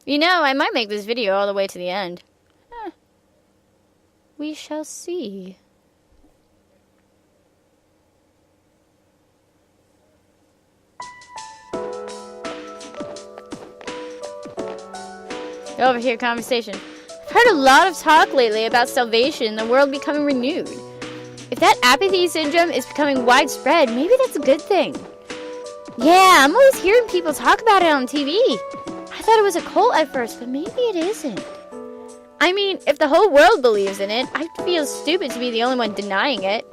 You know, I might make this video all the way to the end. We shall see. Over here, conversation. I've heard a lot of talk lately about salvation and the world becoming renewed. If that apathy syndrome is becoming widespread, maybe that's a good thing. Yeah, I'm always hearing people talk about it on TV. I thought it was a cult at first, but maybe it isn't. I mean, if the whole world believes in it, I'd feel stupid to be the only one denying it.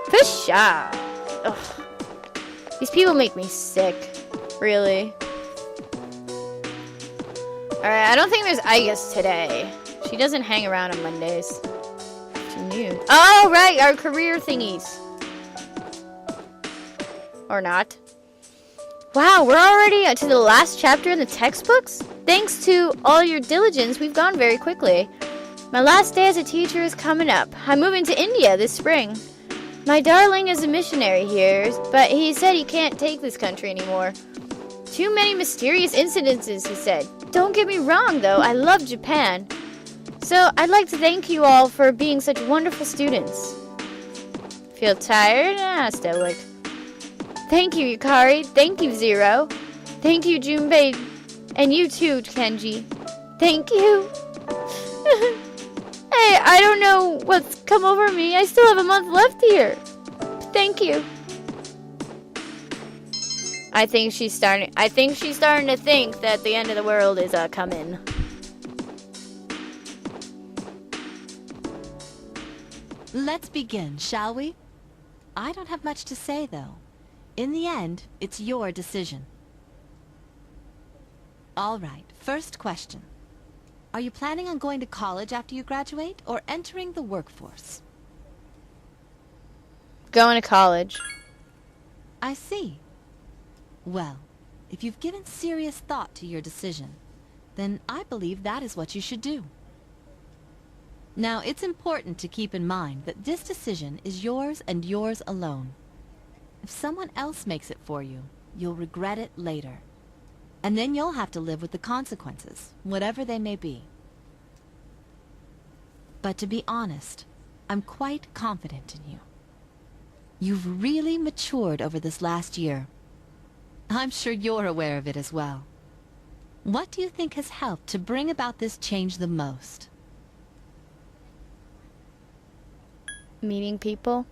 Pusha! Ugh. These people make me sick. Really. Alright, I don't think there's Aigis today. She doesn't hang around on Mondays. She knew. Oh, right, our career thingies. Or not. Wow, we're already to the last chapter in the textbooks? Thanks to all your diligence, we've gone very quickly. My last day as a teacher is coming up. I'm moving to India this spring. My darling is a missionary here, but he said he can't take this country anymore. Too many mysterious incidences, he said. Don't get me wrong, though, I love Japan. So, I'd like to thank you all for being such wonderful students. Feel tired? Ah, stoic. Thank you, Yukari. Thank you, Zero. Thank you, Junpei. And you too, Kenji. Thank you. Hey, I don't know what's come over me. I still have a month left here. Thank you. I think she's starting to think that the end of the world is coming. Let's begin, shall we? I don't have much to say, though. In the end, it's your decision. All right, first question. Are you planning on going to college after you graduate, or entering the workforce? Going to college. I see. Well, if you've given serious thought to your decision, then I believe that is what you should do. Now, it's important to keep in mind that this decision is yours and yours alone. If someone else makes it for you, you'll regret it later. And then you'll have to live with the consequences, whatever they may be. But to be honest, I'm quite confident in you. You've really matured over this last year. I'm sure you're aware of it as well. What do you think has helped to bring about this change the most? Meeting people.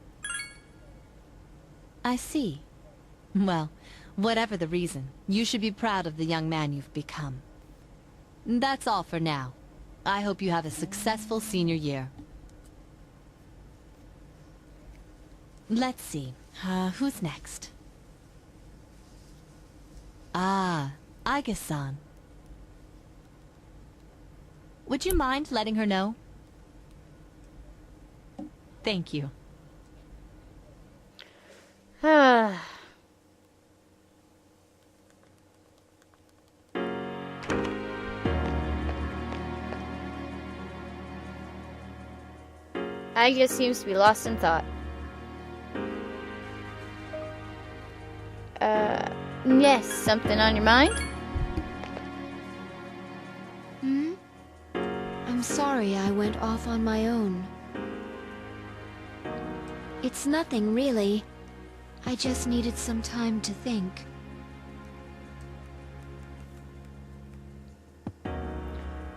I see. Well, whatever the reason, you should be proud of the young man you've become. That's all for now. I hope you have a successful senior year. Let's see. Who's next? Ah, Aigis-san. Would you mind letting her know? Thank you. Aigis seems to be lost in thought. Yes, something on your mind? I'm sorry I went off on my own. It's nothing, really. I just needed some time to think.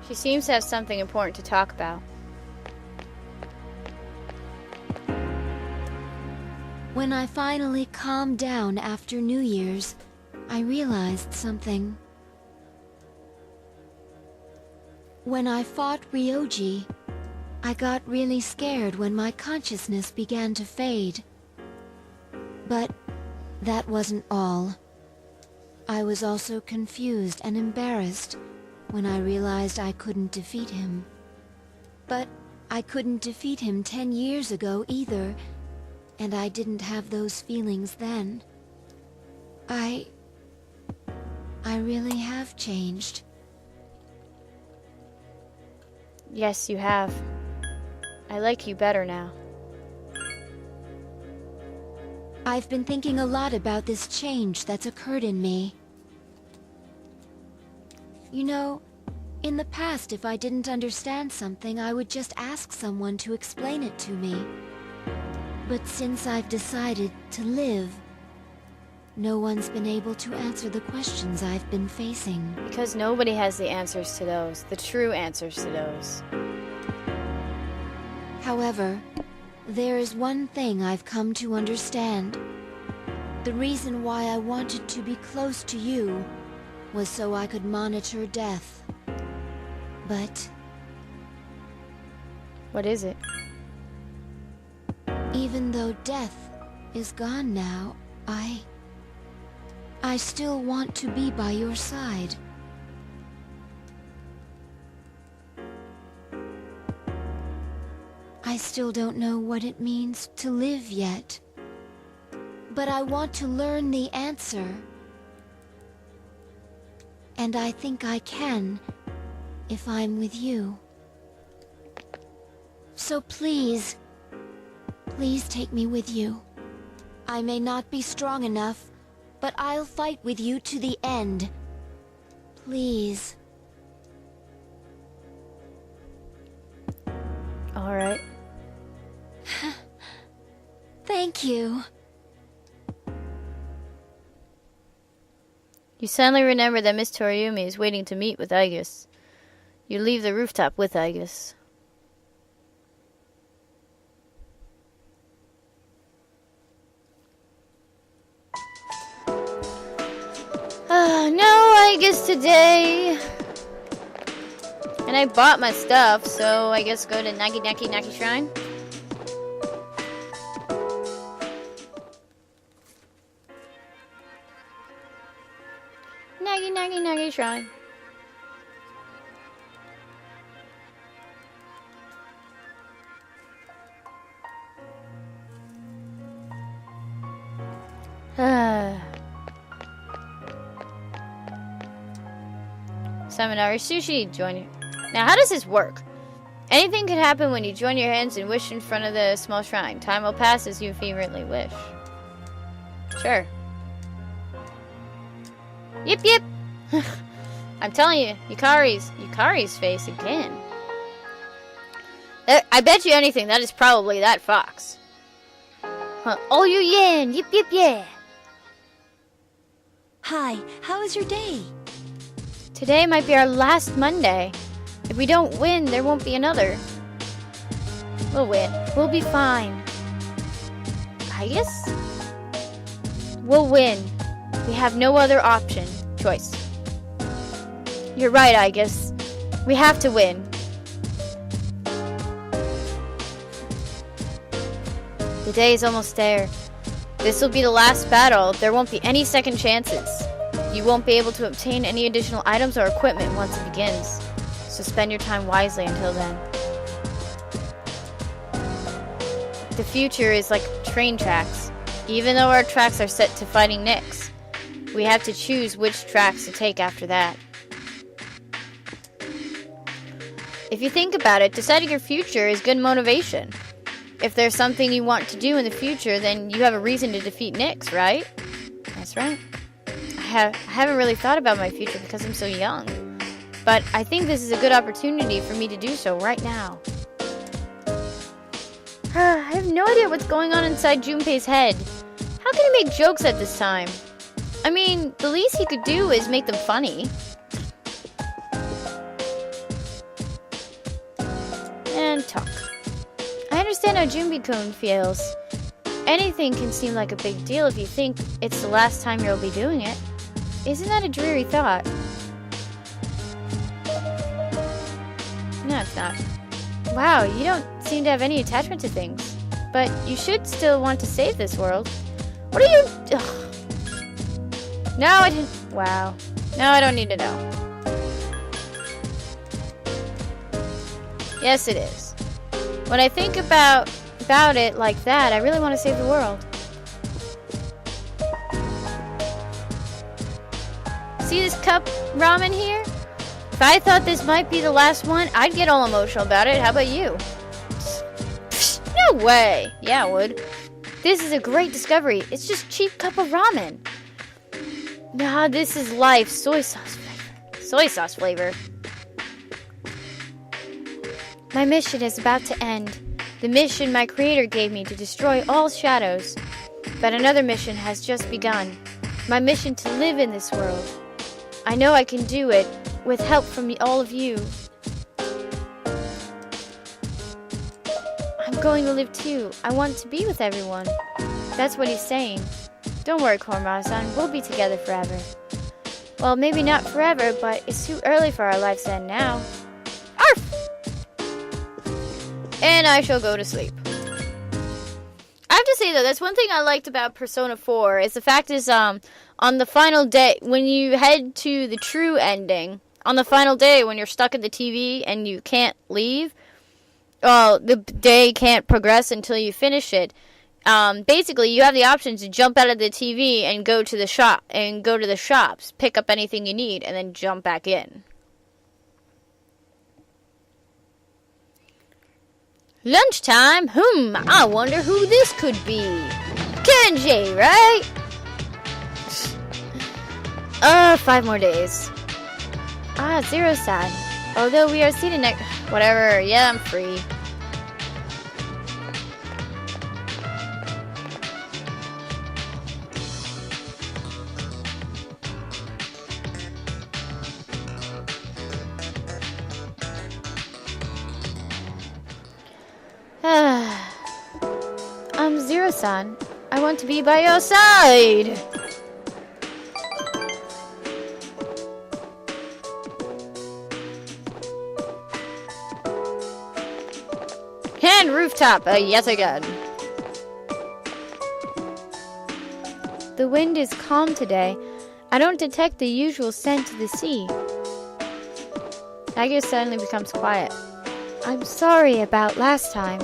She seems to have something important to talk about. When I finally calmed down after New Year's, I realized something. When I fought Ryoji, I got really scared when my consciousness began to fade. But that wasn't all. I was also confused and embarrassed when I realized I couldn't defeat him. But I couldn't defeat him 10 years ago either, and I didn't have those feelings then. I really have changed. Yes, you have. I like you better now. I've been thinking a lot about this change that's occurred in me. You know, In the past, if I didn't understand something, I would just ask someone to explain it to me. But since I've decided to live, no one's been able to answer the questions I've been facing. Because nobody has the answers to those, the true answers to those. However, there is one thing I've come to understand. The reason why I wanted to be close to you was so I could monitor death. But what is it? even though death is gone now, I still want to be by your side. I still don't know what it means to live yet, but I want to learn the answer. And I think I can, if I'm with you. So please, please take me with you. I may not be strong enough, but I'll fight with you to the end. Please. All right. Thank you. You suddenly remember that Miss Toriumi is waiting to meet with Aigis. You leave the rooftop with Aigis. No Aigis today. And I bought my stuff, so I guess go to Nagi Shrine. Nagi Shrine. Samanari Sushi, join you. Now, how does this work? Anything could happen when you join your hands and wish in front of the small shrine. Time will pass as you fervently wish. Sure. Yip yip! I'm telling you, Yukari's face again. I bet you anything that is probably that fox. Huh. Oh, you yin! Yip yip yeah! Hi, how was your day? Today might be our last Monday. If we don't win, there won't be another. We'll win. We'll be fine. Aigis? We'll win. We have no other choice. You're right, Aigis. We have to win. The day is almost there. This will be the last battle. There won't be any second chances. You won't be able to obtain any additional items or equipment once it begins. So spend your time wisely until then. The future is like train tracks. Even though our tracks are set to fighting Nyx, we have to choose which tracks to take after that. If you think about it, deciding your future is good motivation. If there's something you want to do in the future, then you have a reason to defeat Nyx, right? That's right. I haven't really thought about my future because I'm so young. But I think this is a good opportunity for me to do so right now. I have no idea what's going on inside Junpei's head. How can he make jokes at this time? I mean, the least he could do is make them funny. And talk. I understand how Junpei-kun feels. Anything can seem like a big deal if you think it's the last time you'll be doing it. Isn't that a dreary thought? No, it's not. Wow, you don't seem to have any attachment to things. But you should still want to save this world. What are you... Ugh. No, I didn't... Wow. No, I don't need to know. Yes, it is. When I think about it like that, I really want to save the world. See this cup ramen here? If I thought this might be the last one, I'd get all emotional about it. How about you? No way. Yeah, I would. This is a great discovery. It's just cheap cup of ramen. Nah, this is life. Soy sauce flavor. Soy sauce flavor. My mission is about to end. The mission my creator gave me to destroy all shadows. But another mission has just begun. My mission to live in this world. I know I can do it with help from all of you. I'm going to live too. I want to be with everyone. That's what he's saying. Don't worry, Koromara-san. We'll be together forever. Well, maybe not forever, but it's too early for our lives to end now. Arf! And I shall go to sleep. I have to say though, that's one thing I liked about Persona 4 is the fact is on the final day when you head to the true ending, on the final day when you're stuck at the TV and you can't leave, well, the day can't progress until you finish it. Basically, you have the option to jump out of the TV and go to the shop and go to the shops, pick up anything you need, and then jump back in. Lunchtime? I wonder who this could be. Kenji, right? 5 more days. Zero-san. Although we are seated next... Whatever, yeah, I'm free. I'm Zero-san. I want to be by your side. And rooftop, yet again. The wind is calm today. I don't detect the usual scent of the sea. Aigis suddenly becomes quiet. I'm sorry about last time.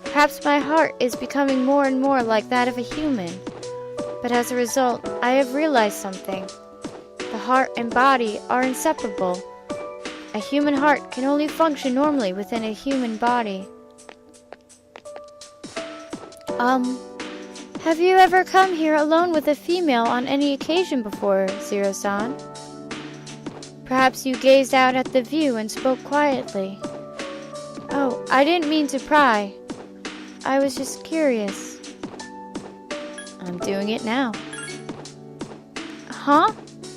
Perhaps my heart is becoming more and more like that of a human. But as a result, I have realized something. The heart and body are inseparable. A human heart can only function normally within a human body. Have you ever come here alone with a female on any occasion before, Zero-san? Perhaps you gazed out at the view and spoke quietly. Oh, I didn't mean to pry. I was just curious. I'm doing it now. Huh?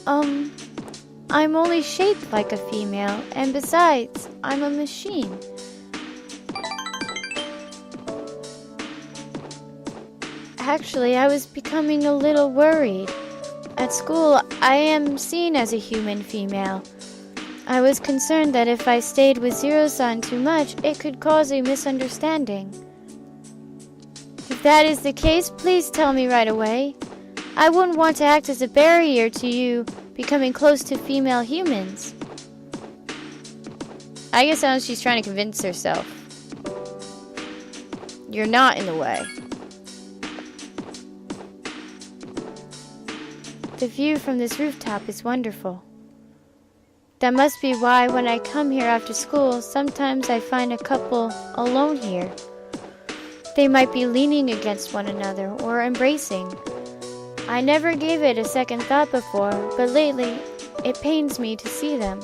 I'm only shaped like a female, and besides, I'm a machine. Actually, I was becoming a little worried. At school, I am seen as a human female. I was concerned that if I stayed with Zero-san too much, it could cause a misunderstanding. If that is the case, please tell me right away. I wouldn't want to act as a barrier to you becoming close to female humans. I guess sounds she's trying to convince herself. You're not in the way. The view from this rooftop is wonderful. That must be why when I come here after school, sometimes I find a couple alone here. They might be leaning against one another or embracing. I never gave it a second thought before, but lately it pains me to see them.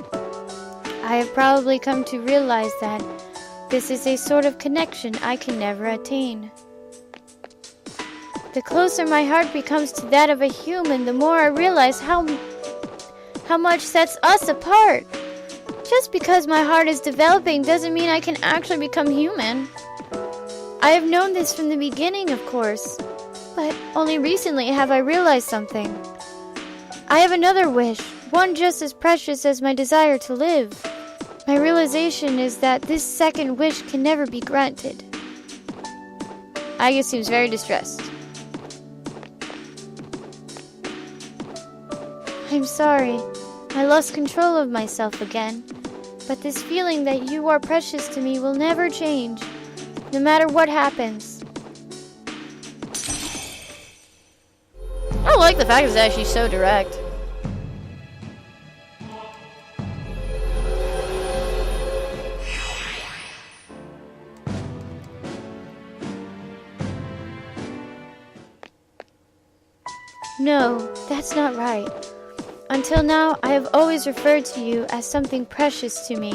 I have probably come to realize that this is a sort of connection I can never attain. The closer my heart becomes to that of a human, the more I realize how much sets us apart. Just because my heart is developing doesn't mean I can actually become human. I have known this from the beginning, of course, but only recently have I realized something. I have another wish, one just as precious as my desire to live. My realization is that this second wish can never be granted. Aigis seems very distressed. I'm sorry. I lost control of myself again. But this feeling that you are precious to me will never change, no matter what happens. I like the fact that she's so direct. No, that's not right. Until now, I have always referred to you as something precious to me.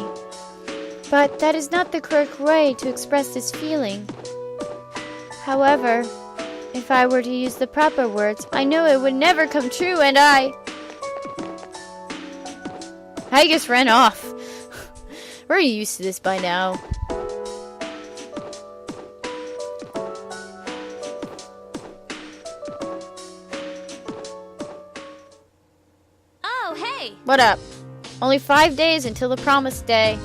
But that is not the correct way to express this feeling. However, if I were to use the proper words, I know it would never come true, and Aigis ran off. We're used to this by now. Oh, hey! What up? Only 5 days until the promised day.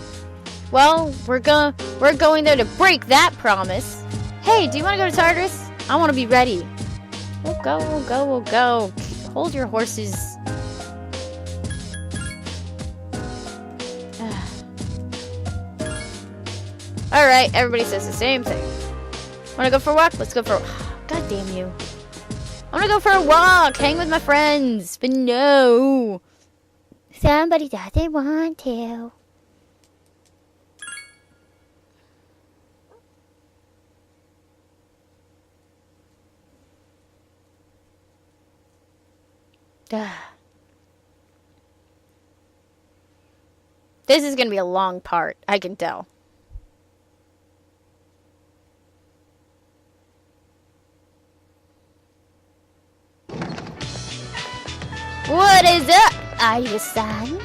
Well, we're going there to break that promise. Hey, do you want to go to Tartarus? I want to be ready. We'll go, we'll go, we'll go. Hold your horses. Alright, everybody says the same thing. Wanna go for a walk? Let's go for a... God damn you. I wanna go for a walk, hang with my friends. But no. Somebody doesn't want to. This is gonna be a long part, I can tell. What is up, Aigis-san?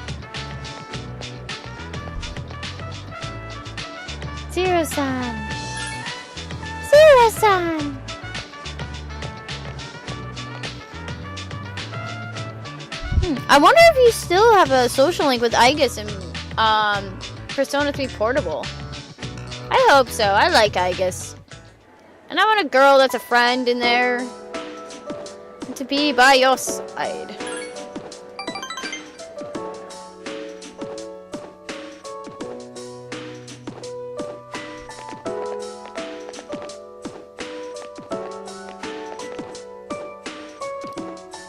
Zero-san. Zero-san. I wonder if you still have a social link with Aigis in Persona 3 Portable. I hope so. I like Aigis. And I want a girl that's a friend in there. And to be by your side.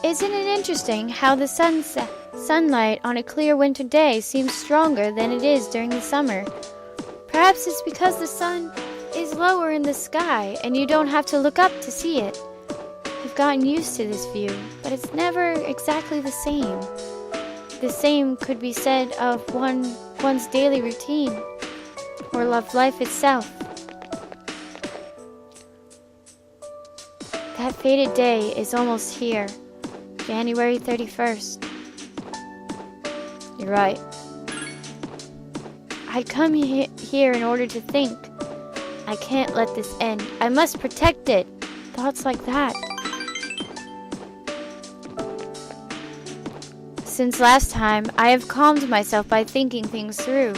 Isn't it interesting how the sunlight on a clear winter day seems stronger than it is during the summer? Perhaps it's because the sun is lower in the sky and you don't have to look up to see it. I've gotten used to this view, but it's never exactly the same. The same could be said of one's daily routine, or of life itself. That fated day is almost here. January 31st. You're right. I come here in order to think. I can't let this end. I must protect it. Thoughts like that. Since last time, I have calmed myself by thinking things through.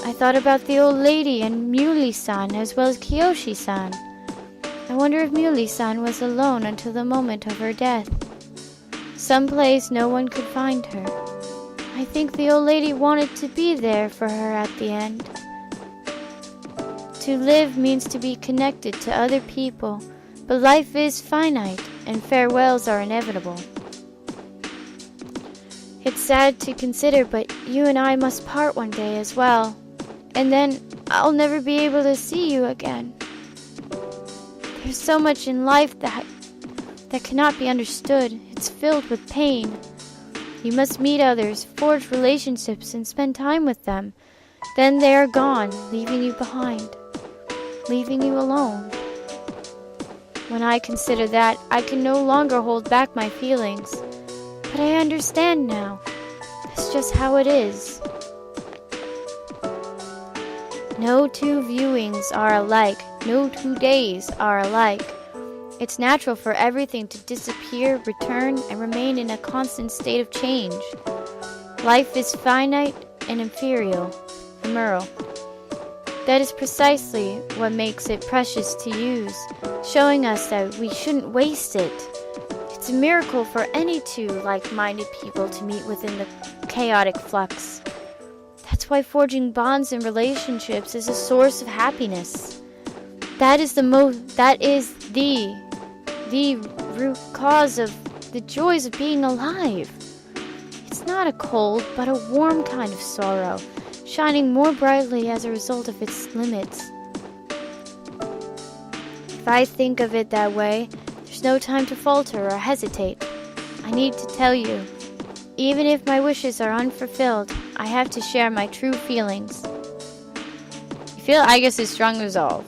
I thought about the old lady and Muley-san as well as Kiyoshi-san. I wonder if Muley-san was alone until the moment of her death. Someplace no one could find her. I think the old lady wanted to be there for her at the end. To live means to be connected to other people, but life is finite and farewells are inevitable. It's sad to consider, but you and I must part one day as well, and then I'll never be able to see you again. There's so much in life that cannot be understood. It's filled with pain. You must meet others, forge relationships, and spend time with them. Then they are gone, leaving you behind, leaving you alone. When I consider that, I can no longer hold back my feelings. But I understand now. That's just how it is. No two viewings are alike. No 2 days are alike. It's natural for everything to disappear, return, and remain in a constant state of change. Life is finite and ephemeral. That is precisely what makes it precious to use, showing us that we shouldn't waste it. It's a miracle for any two like-minded people to meet within the chaotic flux. That's why forging bonds and relationships is a source of happiness. That is the root cause of the joys of being alive. It's not a cold, but a warm kind of sorrow, shining more brightly as a result of its limits. If I think of it that way, there's no time to falter or hesitate. I need to tell you, even if my wishes are unfulfilled, I have to share my true feelings. feel Aigis' strong resolve.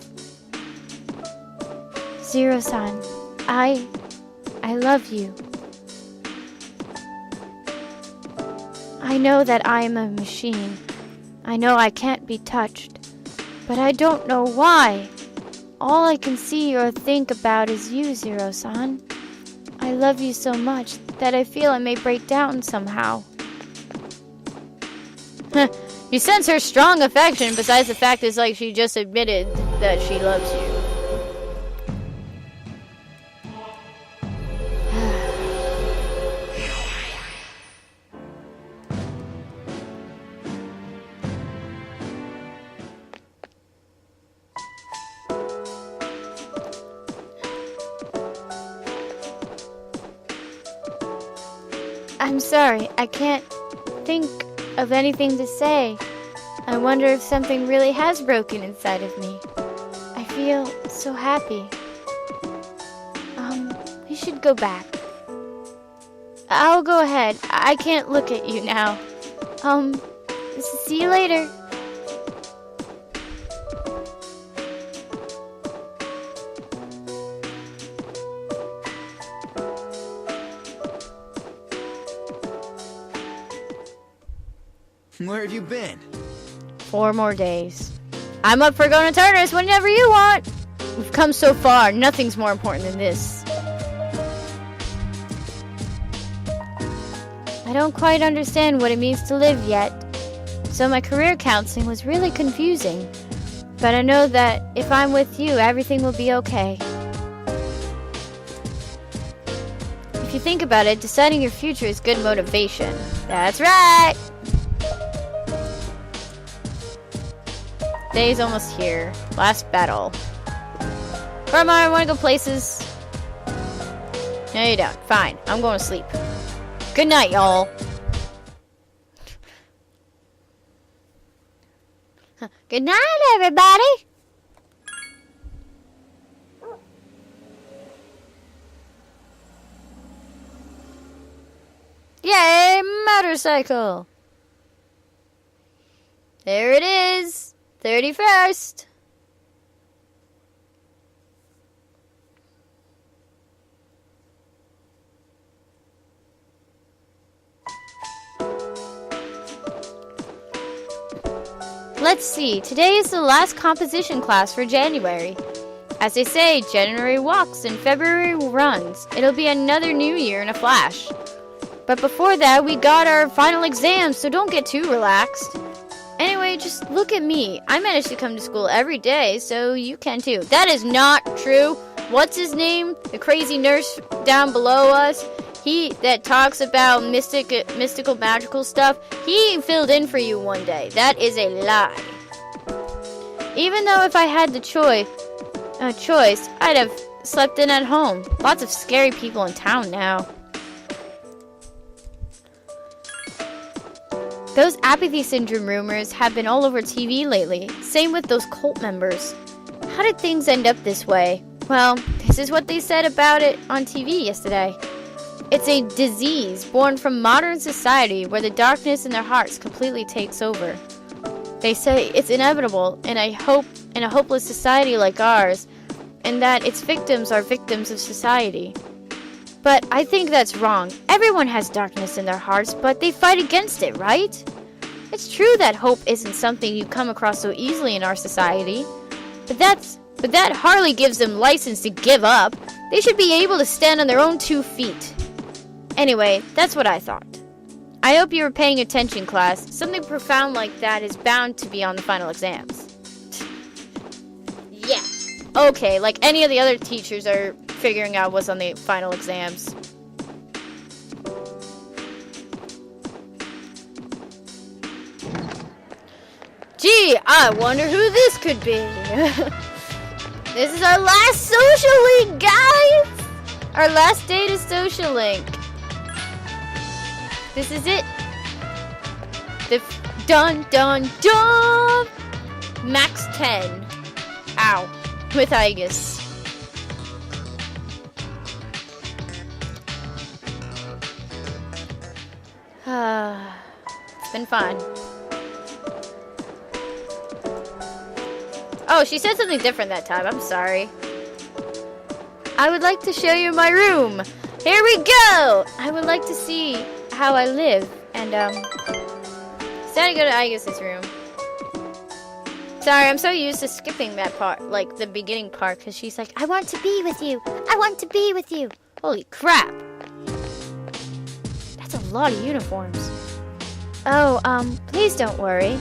Zero-san, I love you. I know that I am a machine. I know I can't be touched. But I don't know why. All I can see or think about is you, Zero-san. I love you so much that I feel I may break down somehow. You sense her strong affection, besides the fact it's like she just admitted that she loves you. I'm sorry, I can't think of anything to say. I wonder if something really has broken inside of me. I feel so happy. We should go back. I'll go ahead. I can't look at you now. See you later. Where have you been? 4 more days. I'm up for going to Tartarus whenever you want. We've come so far. Nothing's more important than this. I don't quite understand what it means to live yet. So my career counseling was really confusing. But I know that if I'm with you, everything will be okay. If you think about it, deciding your future is good motivation. That's right! Day's almost here. Last battle. Come on, I want to go places. No, you don't. Fine. I'm going to sleep. Good night, y'all. Good night, everybody. Yay, motorcycle. There it is. 31st. Let's see. Today is the last composition class for January. As they say, January walks and February runs. It'll be another new year in a flash. But before that, we got our final exams, so don't get too relaxed. Anyway, just look at me. I manage to come to school every day, so you can too. That is not true. What's his name? The crazy nurse down below us? He that talks about mystical, magical stuff. He filled in for you one day. That is a lie. Even though if I had the choice, I'd have slept in at home. Lots of scary people in town now. Those apathy syndrome rumors have been all over TV lately. Same with those cult members. How did things end up this way? Well, this is what they said about it on TV yesterday. It's a disease born from modern society where the darkness in their hearts completely takes over. They say it's inevitable in a hopeless society like ours, and that its victims are victims of society. But I think that's wrong. Everyone has darkness in their hearts, but they fight against it, right? It's true that hope isn't something you come across so easily in our society. But that hardly gives them license to give up. They should be able to stand on their own 2 feet. Anyway, that's what I thought. I hope you were paying attention, class. Something profound like that is bound to be on the final exams. Yeah. Okay, like any of the other teachers are figuring out what's on the final exams. Gee, I wonder who this could be. This is our last social link, guys! Our last day to social link. This is it. Dun dun dun! Max 10. Ow. With Aigis. It's been fun. Oh, she said something different that time. I'm sorry. I would like to show you my room. Here we go. I would like to see how I live. And, instead I go to Aigis' room. Sorry, I'm so used to skipping that part, like the beginning part, because she's like, I want to be with you. I want to be with you. Holy crap. That's a lot of uniforms. Oh, please don't worry.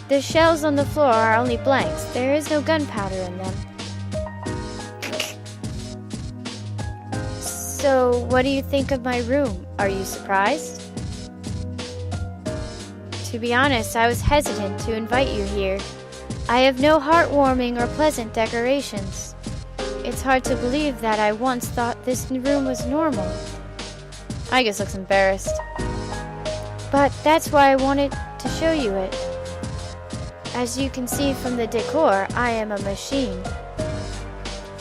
The shells on the floor are only blanks. There is no gunpowder in them. So, what do you think of my room? Are you surprised? To be honest, I was hesitant to invite you here. I have no heartwarming or pleasant decorations. It's hard to believe that I once thought this room was normal. Aigis looks embarrassed. But that's why I wanted to show you it. As you can see from the decor, I am a machine.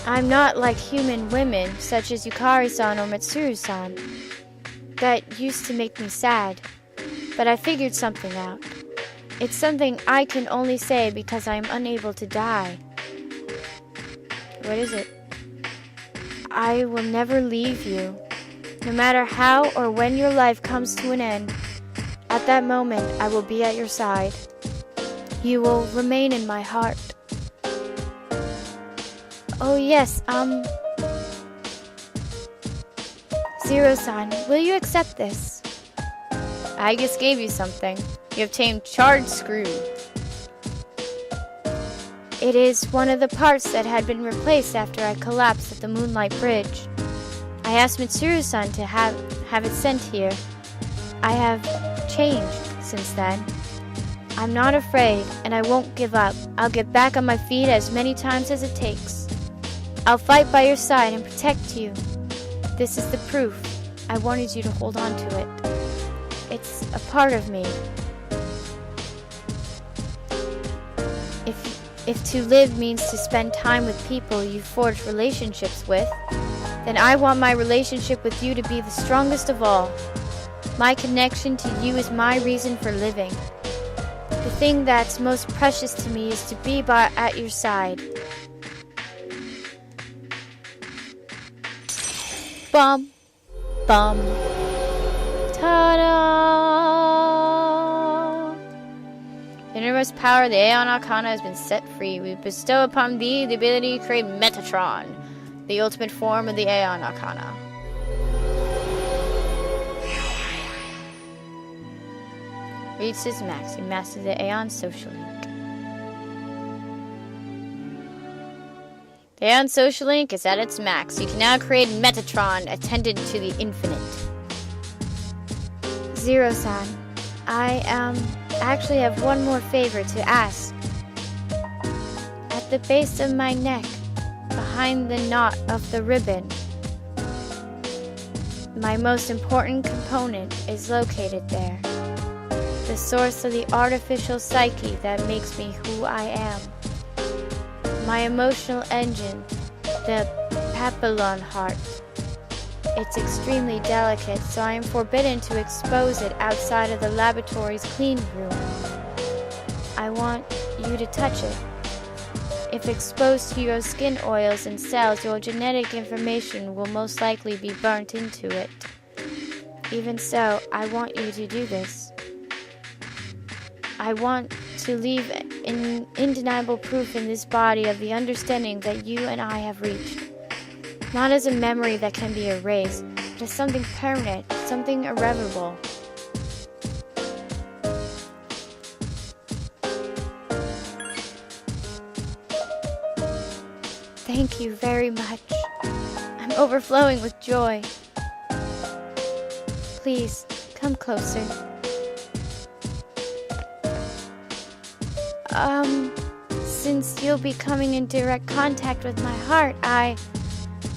I'm not like human women, such as Yukari-san or Mitsuru-san. That used to make me sad. But I figured something out. It's something I can only say because I am unable to die. What is it? I will never leave you. No matter how or when your life comes to an end, at that moment I will be at your side. You will remain in my heart. Oh yes, Zero-san, will you accept this? Aigis gave you something. You obtained charred screw. It is one of the parts that had been replaced after I collapsed at the Moonlight Bridge. I asked Mitsuru-san to have it sent here. I have changed since then. I'm not afraid, and I won't give up. I'll get back on my feet as many times as it takes. I'll fight by your side and protect you. This is the proof. I wanted you to hold on to it. It's a part of me. If to live means to spend time with people you forged relationships with, then I want my relationship with you to be the strongest of all. My connection to you is my reason for living. The thing that's most precious to me is to be at your side. Bum, bum, ta-da! The innermost power of the Aeon Arcana has been set free. We bestow upon thee the ability to create Metatron, the ultimate form of the Aeon Arcana. Reached its max. You mastered the Aeon Social Link. The Aeon Social Link is at its max. You can now create Metatron, attendant to the infinite. Zero-san, I actually have one more favor to ask. At the base of my neck, behind the knot of the ribbon, my most important component is located there. The source of the artificial psyche that makes me who I am. My emotional engine, the Papillon heart. It's extremely delicate, so I am forbidden to expose it outside of the laboratory's clean room. I want you to touch it. If exposed to your skin oils and cells, your genetic information will most likely be burnt into it. Even so, I want you to do this. I want to leave an undeniable proof in this body of the understanding that you and I have reached. Not as a memory that can be erased, but as something permanent, something irrevocable. Thank you very much. I'm overflowing with joy. Please, come closer. Since you'll be coming in direct contact with my heart, I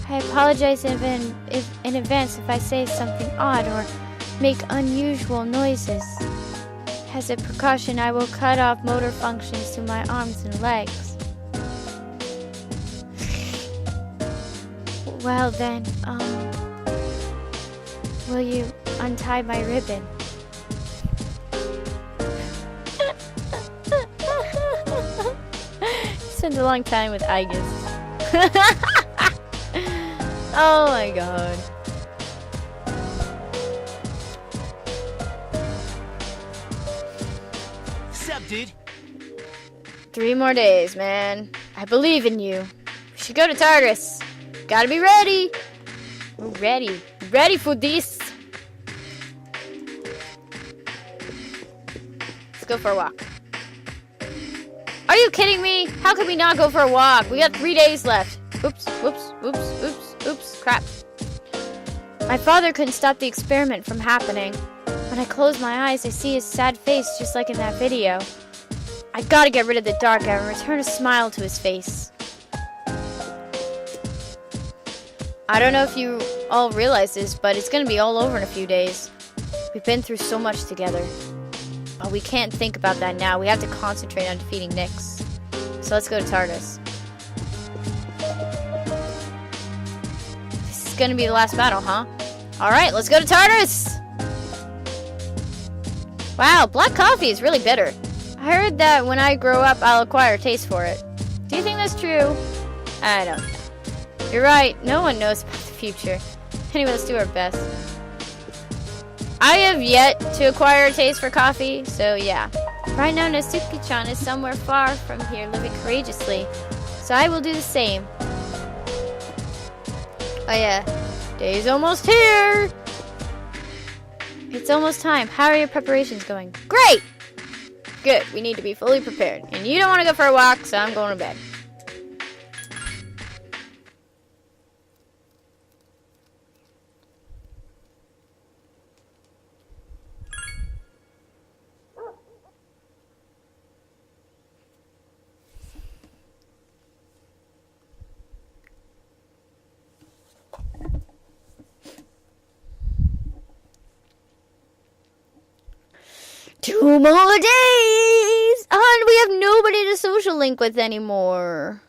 apologize in advance if I say something odd or make unusual noises. As a precaution, I will cut off motor functions to my arms and legs. Well then, will you untie my ribbon? spent a long time with Aigis. Oh my god. Sup, dude? 3 more days, man. I believe in you. We should go to Tartarus. Gotta be ready. We're ready. Ready for this. Let's go for a walk. Are you kidding me? How could we not go for a walk? We got 3 days left. Oops, whoops, oops, oops, oops, crap. My father couldn't stop the experiment from happening. When I close my eyes, I see his sad face just like in that video. I gotta get rid of the dark and return a smile to his face. I don't know if you all realize this, but it's gonna be all over in a few days. We've been through so much together. But we can't think about that now. We have to concentrate on defeating Nyx. So let's go to Tartarus. This is gonna be the last battle, huh? Alright, let's go to Tartarus! Wow, black coffee is really bitter. I heard that when I grow up, I'll acquire a taste for it. Do you think that's true? I don't know. You're right, no one knows about the future. Anyway, let's do our best. I have yet to acquire a taste for coffee, so yeah. Right now, Natsuki-chan is somewhere far from here, living courageously. So I will do the same. Oh yeah, day's almost here! It's almost time. How are your preparations going? Great! Good, we need to be fully prepared. And you don't want to go for a walk, so I'm going to bed. Two more days! And we have nobody to social link with anymore.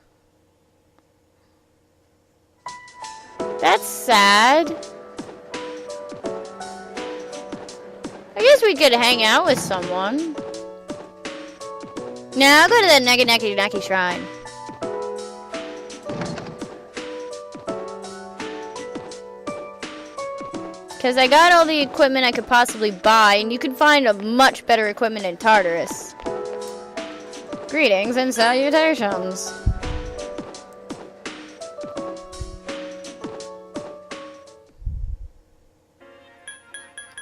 That's sad. I guess we could hang out with someone. Now I'll go to the Nagi Shrine. Because I got all the equipment I could possibly buy, and you can find a much better equipment in Tartarus. Greetings and salutations.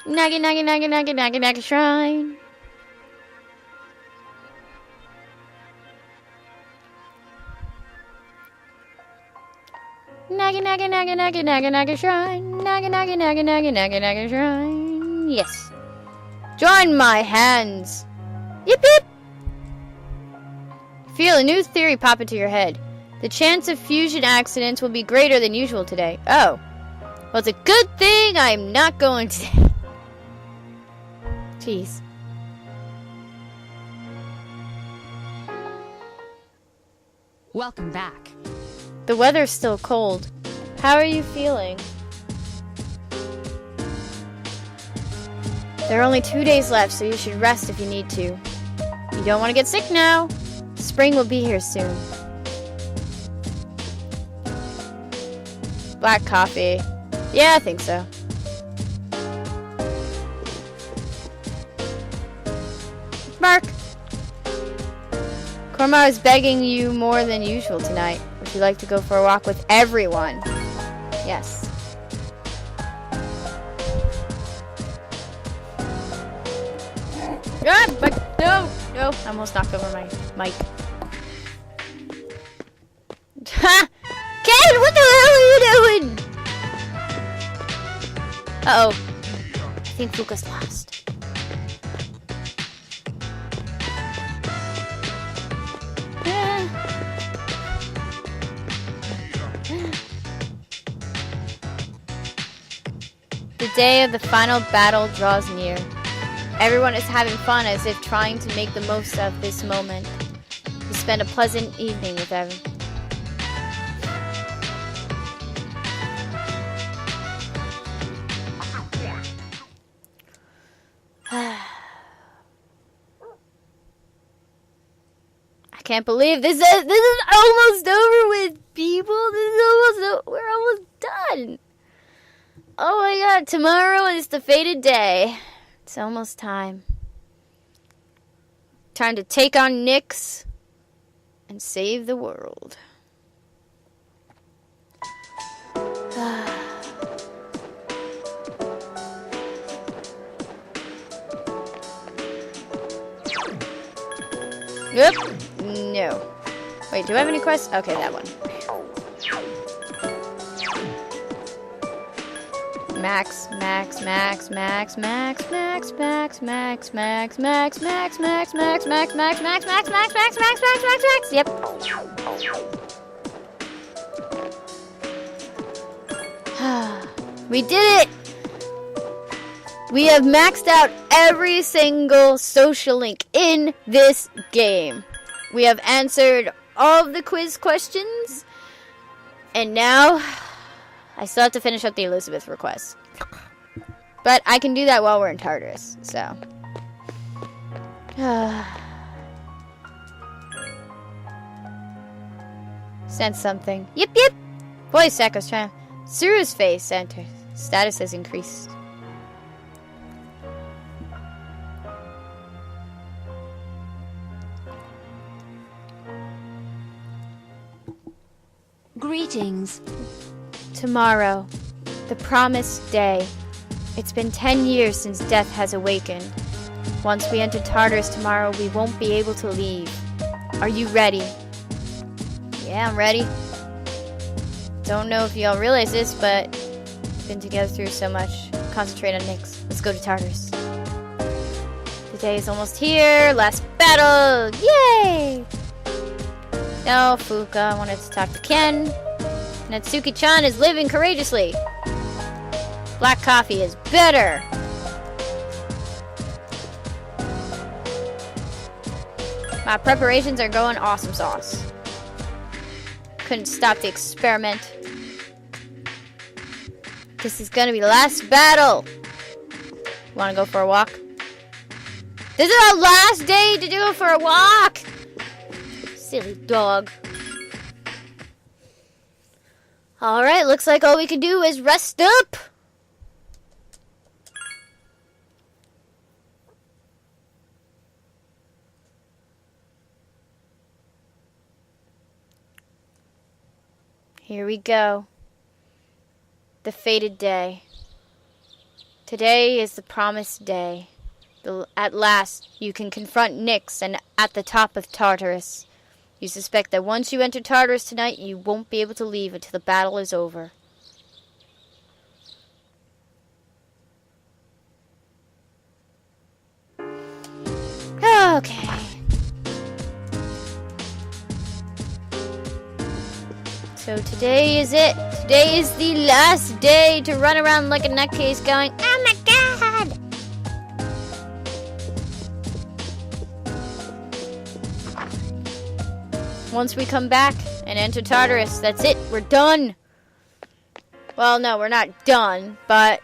Nagi Shrine. Nagi Shrine. Nagi Shrine. Yes. Join my hands. Yip yip. Feel a new theory pop into your head. The chance of fusion accidents will be greater than usual today. Oh. Well, it's a good thing I'm not going today. Jeez. Welcome back. The weather's still cold. How are you feeling? There are only 2 days left, so you should rest if you need to. You don't want to get sick now. Spring will be here soon. Black coffee. Yeah, I think so. Mark! Korma is begging you more than usual tonight. Would you like to go for a walk with everyone? Yes. Ah, but no! No! I almost knocked over my mic. Ha! Ken, what the hell are you doing? Uh-oh. I think Fuka's lost. The day of the final battle draws near. Everyone is having fun as if trying to make the most of this moment. We spend a pleasant evening with everyone. I can't believe this is almost over with, people. We're almost done. Oh my god, tomorrow is the fated day. It's almost time. Time to take on Nyx and save the world. Yep. No. Wait, do I have any quests? Okay, that one. Max. Yep. We did it! We have maxed out every single social link in this game. We have answered all of the quiz questions. And now, I still have to finish up the Elizabeth request. But I can do that while we're in Tartarus, so. Sent something. Yep. Voice echoes trying. Suru's face enters. Status has increased. Greetings. Tomorrow, the promised day. It's been 10 years since death has awakened. Once we enter Tartarus tomorrow, we won't be able to leave. Are you ready? Yeah, I'm ready. Don't know if y'all realize this, but we've been together through so much. Concentrate on Nyx. Let's go to Tartarus. The day is almost here. Last battle! Yay! No, Fuka. I wanted to talk to Ken. Natsuki-chan is living courageously. Black coffee is better. My preparations are going awesome sauce. Couldn't stop the experiment. This is gonna be the last battle. Wanna go for a walk? This is our last day to do it for a walk. Silly dog. Alright, looks like all we can do is rest up. Here we go. The fated day. Today is the promised day. At last, you can confront Nyx and at the top of Tartarus. You suspect that once you enter Tartarus tonight, you won't be able to leave until the battle is over. Okay. So today is it. Today is the last day to run around like a nutcase going, oh my god! Once we come back and enter Tartarus, that's it. We're done. Well, no, we're not done, but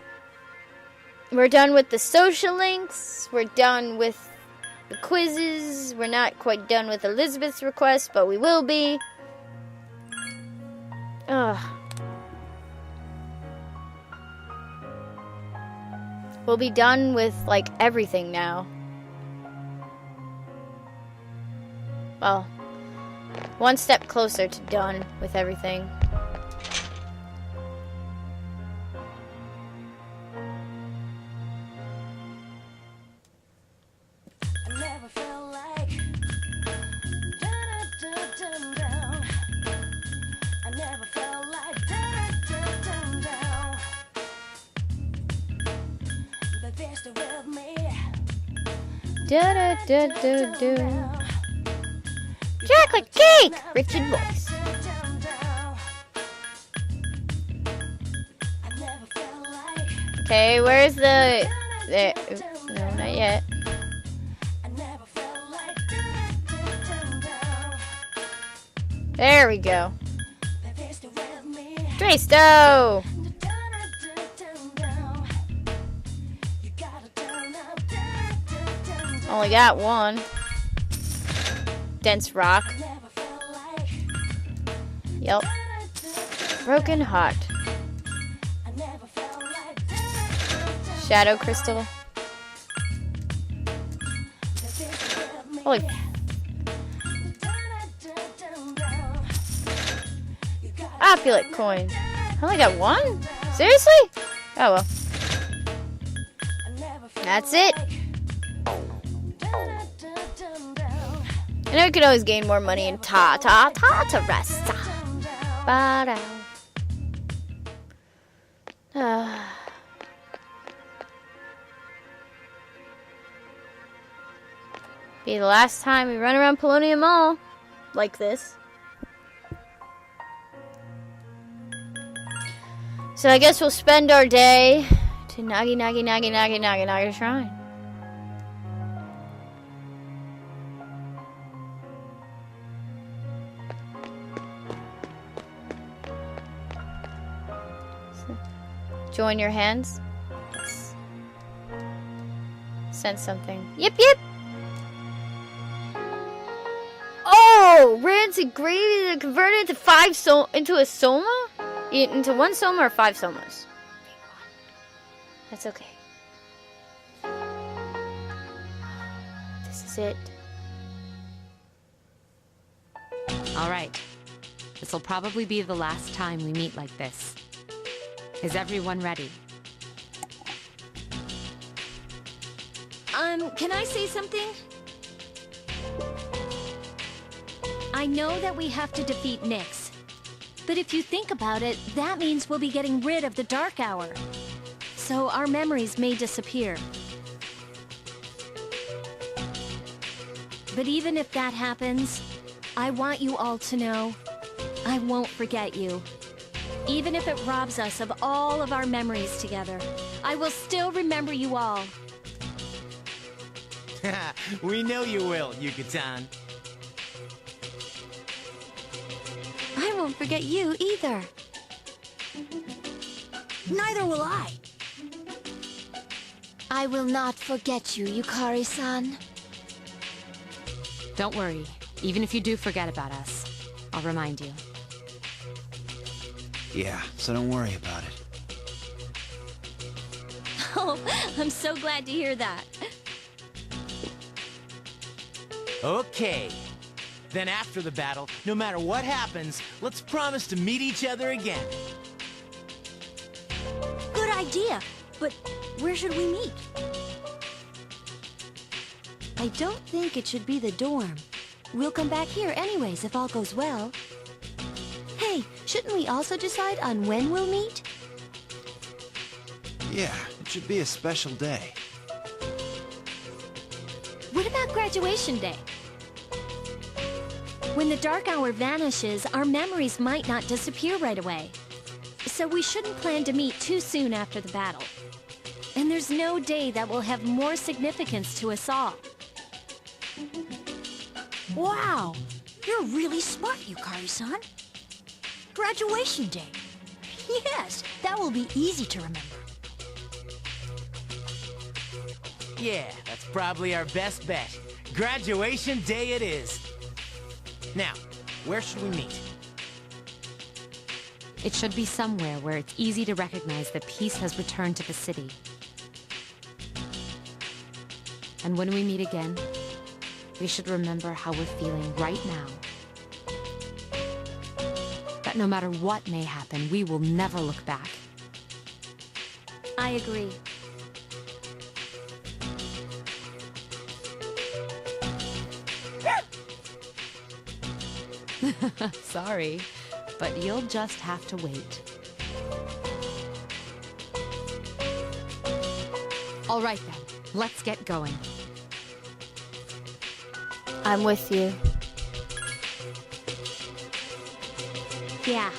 we're done with the social links. We're done with the quizzes. We're not quite done with Elizabeth's request, but we will be. Ugh. We'll be done with, like, everything now. Well, one step closer to done with everything. I never felt like down. I never felt like down. But they're still with me. Chocolate cake! Richard voice. Okay, where's the... There. No, not yet. There we go. Draysto! Only got one. dense rock. Never felt like. Yep. Broken heart. I never felt like. Shadow crystal. Holy. Opulent coin. I only got one? Seriously? Oh well. That's it. I know I could always gain more money in Tartarus. Ba-da. Be the last time we run around Polonium Mall like this. So I guess we'll spend our day to Nagi Shrine. Join your hands. Yes. Sense something. Yep. Oh, rancid gravy converted into a soma? Into one soma or 5 somas? That's okay. This is it. All right. This will probably be the last time we meet like this. Is everyone ready? Can I say something? I know that we have to defeat Nyx. But if you think about it, that means we'll be getting rid of the Dark Hour. So our memories may disappear. But even if that happens, I want you all to know, I won't forget you. Even if it robs us of all of our memories together, I will still remember you all. We know you will, Yucatan. I won't forget you either. Neither will I. I will not forget you, Yukari-san. Don't worry. Even if you do forget about us, I'll remind you. Yeah, so don't worry about it. Oh, I'm so glad to hear that. Okay. Then after the battle, no matter what happens, let's promise to meet each other again. Good idea. But where should we meet? I don't think it should be the dorm. We'll come back here anyways if all goes well. Hey, shouldn't we also decide on when we'll meet? Yeah, it should be a special day. What about graduation day? When the Dark Hour vanishes, our memories might not disappear right away. So we shouldn't plan to meet too soon after the battle. And there's no day that will have more significance to us all. Wow, you're really smart, Yukari-san. Graduation day. Yes, that will be easy to remember. Yeah, that's probably our best bet. Graduation day it is. Now, where should we meet? It should be somewhere where it's easy to recognize that peace has returned to the city. And when we meet again, we should remember how we're feeling right now. That no matter what may happen, we will never look back. I agree. Sorry, but you'll just have to wait. All right then, let's get going. I'm with you. Yeah.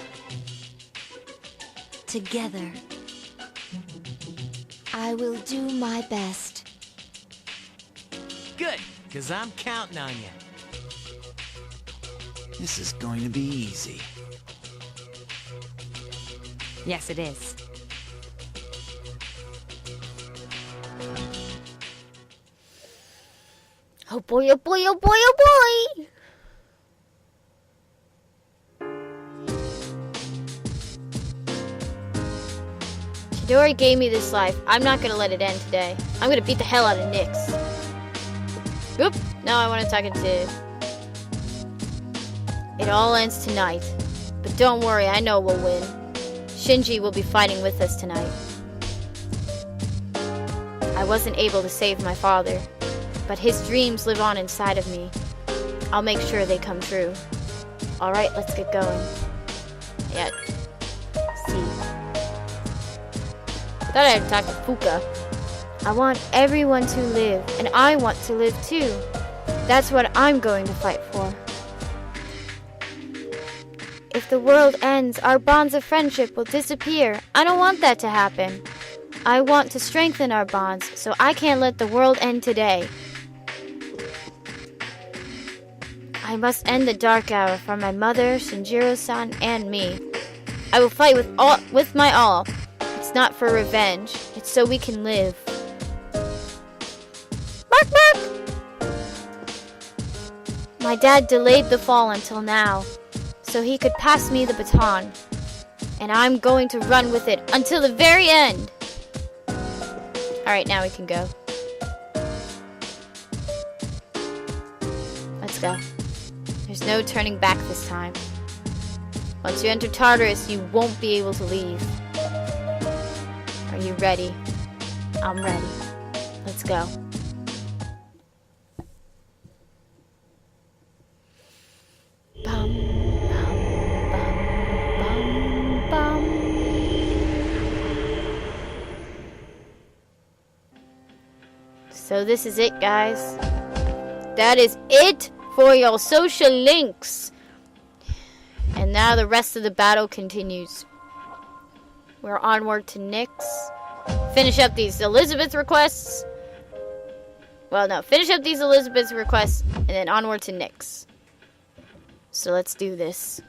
Together. I will do my best. Good, because I'm counting on you. This is going to be easy. Yes, it is. Oh boy, oh boy, oh boy, oh boy! Midori gave me this life. I'm not gonna let it end today. I'm gonna beat the hell out of Nyx. Oop! Now I want to talk to... It all ends tonight. But don't worry, I know we'll win. Shinji will be fighting with us tonight. I wasn't able to save my father, but his dreams live on inside of me. I'll make sure they come true. Alright, let's get going. Yeah. See. Thought I had to talk to Fuka. I want everyone to live, and I want to live too. That's what I'm going to fight for. If the world ends, our bonds of friendship will disappear. I don't want that to happen. I want to strengthen our bonds, so I can't let the world end today. I must end the dark hour for my mother, Shinjiro-san, and me. I will fight with my all. It's not for revenge. It's so we can live. Bark, bark! My dad delayed the fall until now, so he could pass me the baton. And I'm going to run with it until the very end. Alright, now we can go. Let's go. There's no turning back this time. Once you enter Tartarus, you won't be able to leave. Are you ready? I'm ready. Let's go. Bum, bum, bum, bum, bum. So this is it, guys. That is it for your social links. And now the rest of the battle continues. We're onward to Nyx. Finish up these Elizabeth requests. Well, no. Finish up these Elizabeth requests and then onward to Nyx. So let's do this.